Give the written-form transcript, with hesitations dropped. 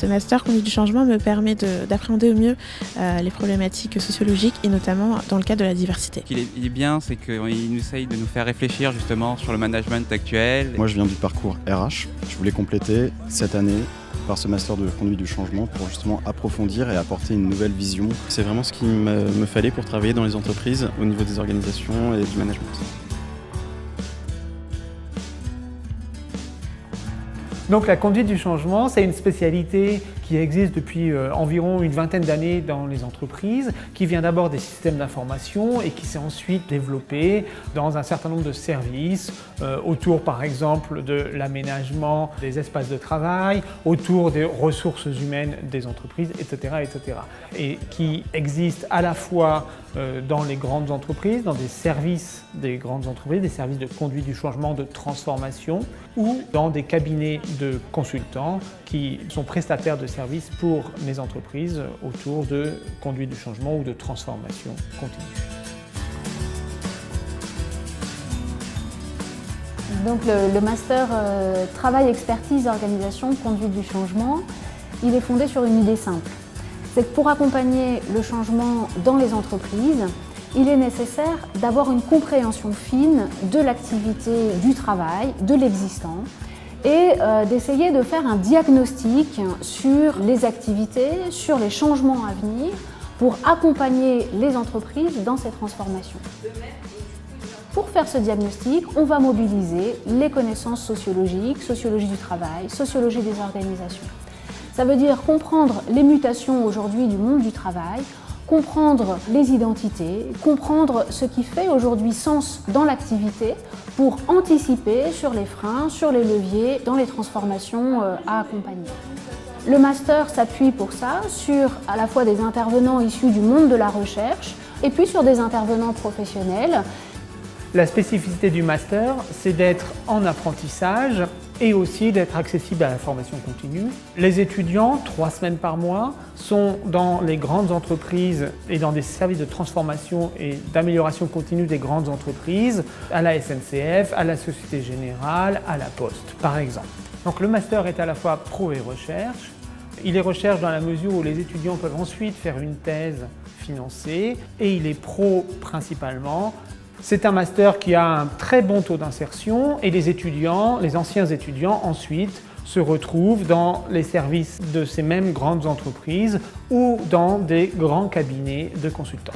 Ce master conduite du changement me permet d'appréhender au mieux les problématiques sociologiques et notamment dans le cadre de la diversité. Ce qui est bien, c'est qu'il essaye de nous faire réfléchir justement sur le management actuel. Moi je viens du parcours RH, je voulais compléter cette année par ce master de conduite du changement pour justement approfondir et apporter une nouvelle vision. C'est vraiment ce qu'il me fallait pour travailler dans les entreprises au niveau des organisations et du management. Donc la conduite du changement, c'est une spécialité qui existe depuis environ une vingtaine d'années dans les entreprises, qui vient d'abord des systèmes d'information et qui s'est ensuite développée dans un certain nombre de services, autour par exemple de l'aménagement des espaces de travail, autour des ressources humaines des entreprises, etc., etc. Et qui existe à la fois dans les grandes entreprises, dans des services des grandes entreprises, des services de conduite du changement, de transformation, ou dans des cabinets de consultants qui sont prestataires de services pour les entreprises autour de conduite du changement ou de transformation continue. Donc le master Travail, Expertise, Organisation, Conduite du changement, il est fondé sur une idée simple. C'est que pour accompagner le changement dans les entreprises, il est nécessaire d'avoir une compréhension fine de l'activité du travail, de l'existant, et d'essayer de faire un diagnostic sur les activités, sur les changements à venir, pour accompagner les entreprises dans ces transformations. Pour faire ce diagnostic, on va mobiliser les connaissances sociologiques, sociologie du travail, sociologie des organisations. Ça veut dire comprendre les mutations aujourd'hui du monde du travail, comprendre les identités, comprendre ce qui fait aujourd'hui sens dans l'activité pour anticiper sur les freins, sur les leviers, dans les transformations à accompagner. Le master s'appuie pour ça sur à la fois des intervenants issus du monde de la recherche et puis sur des intervenants professionnels. La spécificité du master, c'est d'être en apprentissage et aussi d'être accessible à la formation continue. Les étudiants, 3 semaines par mois, sont dans les grandes entreprises et dans des services de transformation et d'amélioration continue des grandes entreprises, à la SNCF, à la Société Générale, à la Poste, par exemple. Donc le master est à la fois pro et recherche. Il est recherche dans la mesure où les étudiants peuvent ensuite faire une thèse financée et il est pro principalement. C'est un master qui a un très bon taux d'insertion et les étudiants, les anciens étudiants ensuite se retrouvent dans les services de ces mêmes grandes entreprises ou dans des grands cabinets de consultants.